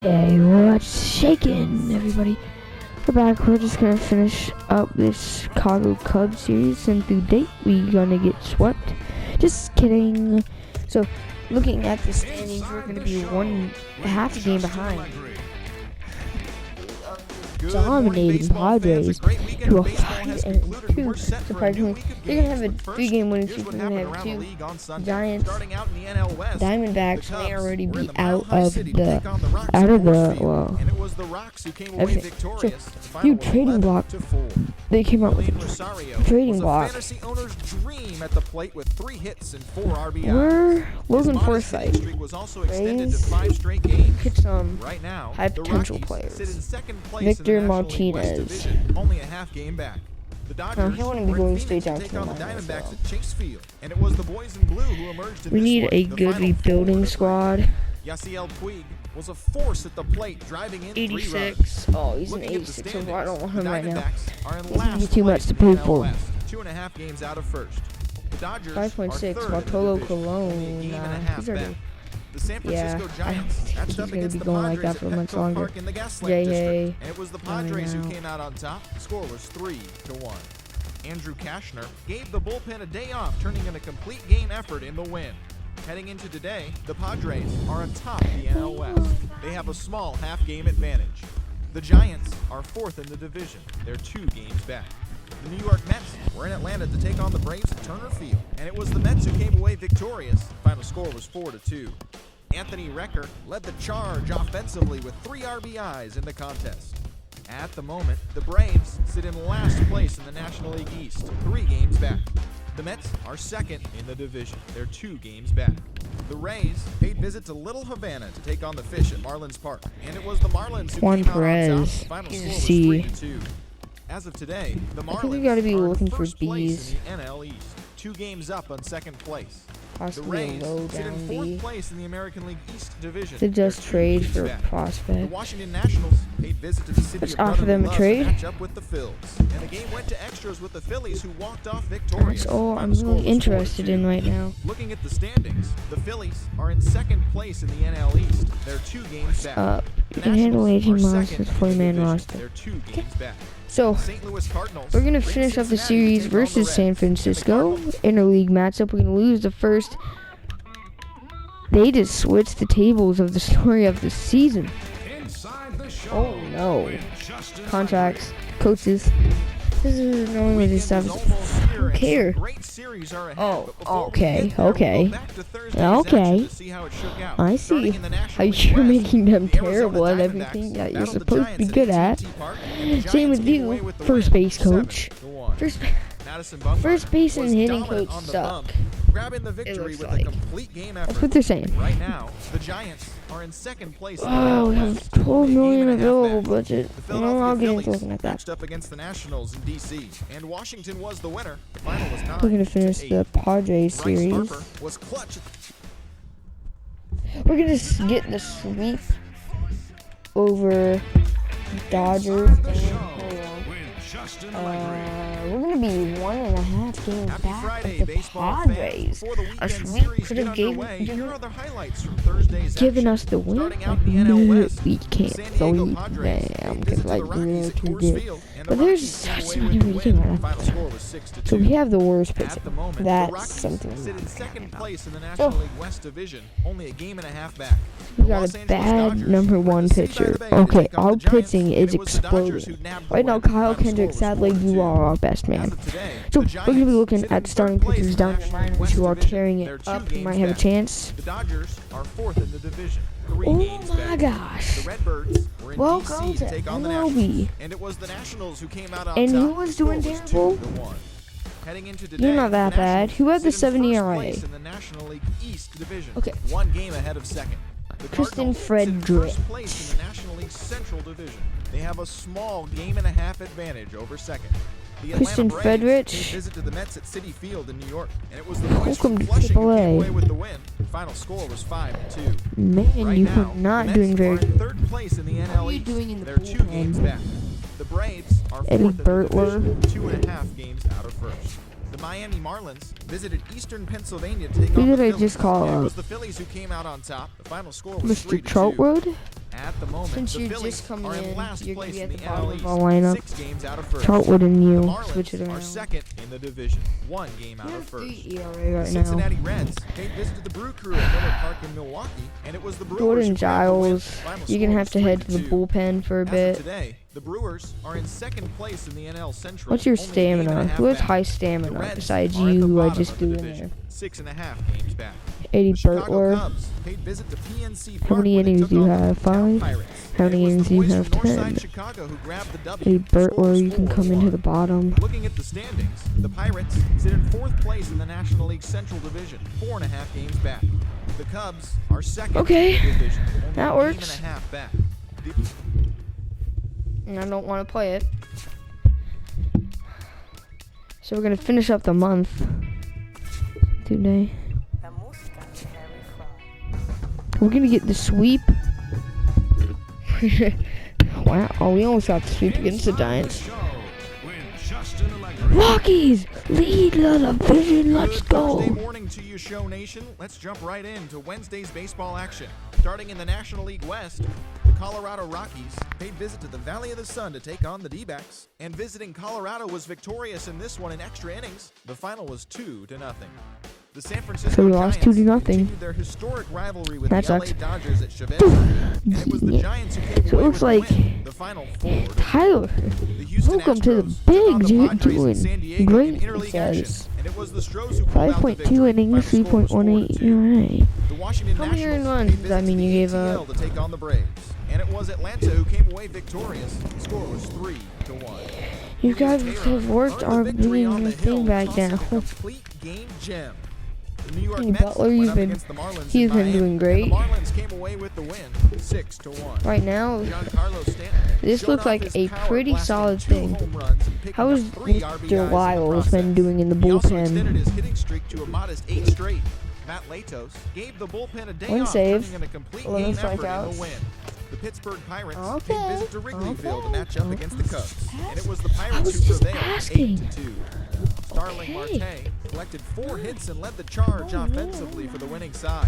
Hey, what's shaking, everybody? We're back. We're just gonna finish up this Chicago Cubs series, and through date, we're gonna get swept. Just kidding. So, looking at the standings, we're gonna be half a game behind. Dominating Padres, who are 5-2. Surprisingly, they're gonna have a 3-game winning streak. We're gonna have 2 Giants, Diamondbacks. They already be out of the well. Okay, so new trading block. They came out with a trading block. We're losing Forsythe. Rays pick some high potential players. Victor Martinez. Only a half game back. The Dodgers he wouldn't be going straight down to the Diamondbacks at Chase Field, and it was the boys in blue who emerged in We need a good rebuilding squad. Yasiel Puig was a force at the plate, driving in 86. Oh, he's an 86, so I don't want him right now. This would be too much to pay for. 2.5 games out of first. The Dodgers 5.6. Bartolo Colon. He's already. The San Francisco Giants he's going to be going like that for much longer. J.A. And it was the Padres who came out on top. The score was 3-1. Andrew Kashner gave the bullpen a day off, turning in a complete game effort in the win. Heading into today, the Padres are atop the NL West. They have a small half-game advantage. The Giants are 4th in the division. They're 2 games back. The New York Mets were in Atlanta to take on the Braves at Turner Field, and it was the Mets who came away victorious. Final score was 4-2. Anthony Recker led the charge offensively with 3 RBIs in the contest. At the moment, the Braves sit in last place in the National League East, 3 games back. The Mets are 2nd in the division. They're 2 games back. The Rays paid visit to Little Havana to take on the Fish at Marlins Park, and it was the Marlins who came out on top. The final score was 3-2. As of today, the Marlins gotta be looking are in for first place Bs. in the NL East, 2 games up on 2nd place. The Possibly a Rays low sit in down 4th B. place in the American League East division. To just They're 2 trade games for back. The prospect. Washington Nationals paid visit to the city Let's of offer them a Brotherly trade. Love to match up with the Phils, and the game went to extras with the Phillies, who walked off victorious. That's all I'm Final score really was interested 4-2. in right now. Looking at the standings, the Phillies are in 2nd place in the NL East. They're 2 games back. You can handle 18 Nationals are monsters, 2nd in 40-man the division. roster. They're 2 games back. So, St. Louis Cardinals we're going to race finish up the Cincinnati to series take on the versus Reds. San And the Francisco. Cardinals Interleague matchup. We're going to lose the first. They just switched the tables of the story of the season. Oh no. Contracts, coaches. This is normally this stuff. I don't care. Oh, okay. I see how you're making them terrible at everything that you're supposed to be good at. Same with you, first base coach. First base and hitting coach suck. Grabbing the victory with like. a complete game effort. That's what they're saying. Right now, the Giants are in 2nd place. Oh, we have 12 million available budget. The I'll get Philadelphia into Phillies looking at that. matched up against the Nationals in D.C., and Washington was the winner. The final was 9-8. We're gonna finish the Padres Bryce series. Harper was clutch. We're gonna get the sweep over Dodgers. We're gonna be 1.5 games Happy back Friday, of the baseball Padres. fans. Before the A weekend sweep series could get have underway, here are the highlights from Thursday's given action. us the win. Starting out Like, in the NL no, West, we the can't San Diego believe Padres damn, paid because visit to like the we're Rockies at too Coors good. Field, and the But there's Rockies came such away many with the we win. can The final score was 6-2. So we have the worst At pitching. the moment, the That's Rockies something. sit in I'm 2nd happy about. place in the National League West Division, only a game and a half back. We The got Los a Angeles bad Dodgers number were in 1 the city by pitcher. the Bay to Okay, take on our the Giants, pitching and is it was the Dodgers who exploding. nabbed the Right now, win. Kyle Final Kendrick, score was sadly, you 4-2. are our best man. As of today, So the we're gonna be Giants looking sit in at starting 3rd place pitchers in the down the National League liners West who are Division. tearing They're it 2 up. We games might have a back. chance. The Dodgers are 4th in the division, 3 Oh games my back. gosh. The Redbirds were in Welcome D.C. to to take on the MLB. Nationals, and it was the Nationals who came out on And top. who was doing The score terrible? 2-1. Heading into today, You're not that the bad. Nationals Who had the sit in 7 first ERA? place in the National League East division, Okay. 1 game ahead of 2nd. The Kristen Cardinals sit in Frederick. first place in the National League Central division. They have a small game and a half advantage over 2nd. The Kristen Atlanta Braves Frederick. paid visit to the Mets at Citi Field in New York, and it was the boys Welcome from to Flushing who AAA. came away with the win. The final score was 5-2. Man, Right you now, are not the doing Mets very are in good. 3rd place in the NL are you East. doing in the They're 2 games bullpen? back. The Braves are 4th Eddie in the Bertler. division, 2.5 games out of 1st. The Miami Marlins visited Eastern Pennsylvania to take Who on the did I Phillies. just call And it up? was the Phillies who came out on top. The final score was Mr. 3-2. Troutwood? At the moment, Since the you're Phillies just coming are in in, last you're going place to in be the at the bottom NL of East, our lineup. 6 games out of first. Chartwood and The you switch it Marlins are around. second in the division, 1 game out of first. 3 ERA The right now. Cincinnati Reds paid visit to the Brew Crew at Miller Park in Milwaukee, and it was the Brewers Jordan who grabbed the win. Giles, Final you're going to score have to was head to the 3-2. bullpen for a As of bit. today, the Brewers are in second place in the NL Central. What's your only a game and a stamina? half Who has back. high The stamina Reds besides are at you, the who I bottom just of the threw in division, there? 6.5 games back. 80 The Chicago Burtler. Cubs paid visit to PNC How Park many when they innings took do you on the have? Hometown 5? Pirates. How And it many was innings the do you boys have? from 10. Northside Chicago who grabbed the W. Eddie The score Burtler, was you can come into 4-1. the bottom. Looking at the standings, the Pirates sit in 4th place in the National League Central Division, 4.5 games back. The Cubs are second Okay, in the division, only that a works. game and a half back. And I don't want to play it. So we're going to finish up the month today. We're going to get the sweep. Wow, we almost got the sweep against the Giants. Rockies lead the division. Let's Good go. Thursday morning to you, Show Nation. Let's jump right into Wednesday's baseball action. Starting in the National League West, the Colorado Rockies paid visit to the Valley of the Sun to take on the D-backs. And visiting Colorado was victorious in this one in extra innings. The final was 2-0. The San Francisco So we lost Giants 2-0. continued their historic rivalry with That the LA sucks. Dodgers at Chavez. And it was the Yeah. Giants who came So it away looks with like the win. The final 4-4. Tyler, The Houston welcome to the Astros took on big the dude Padres in doing San Diego great, in interleague it action. says. And it was the Stros who pulled out the 5.2 victory. innings, Final score was 3.18 4-2. ERA. The Washington How many Nationals runs paid does that visit mean to you the gave ATL up? to take on the Braves. And it was Atlanta who came away victorious. The score was 3-1. You guys Julius have Taylor worked earned our the victory on the thing hill, back tossing down. a complete game gem. The New York Hey, Mets Butler, went you've up been- against the Marlins he's in been Miami, doing great. And the Marlins came away with the win, 6-1. Right now, Giancarlo Stanton this showed looks off like his a power, pretty blasting solid 2 thing. home runs and picking how up has 3 RBIs in Mr. the Lyles been process. doing in the He also extended bullpen? his hitting streak to a modest 8 straight. Matt Latos gave the bullpen a day One off, save, turning in a complete 11 game effort in strikeouts. the win. The Pittsburgh Pirates Okay, paid visit to Wrigley Field to okay. match up against the Cubs, and it was the I Pirates was who just prevailed asking. 8-2. Starling Okay. Marte collected 4 hits and led the charge offensively for the winning side.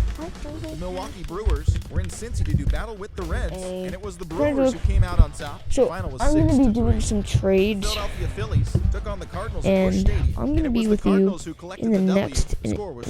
The Milwaukee Brewers were in Cincy to do battle with the Reds, Hey. and it was the Friends, Brewers who came out on top. The So final was I'm going to be 6-3. doing some trades, Philadelphia Phillies took on the Cardinals at Busch and Stadium, I'm and going to it be was with the you Cardinals who collected in the W. next The score was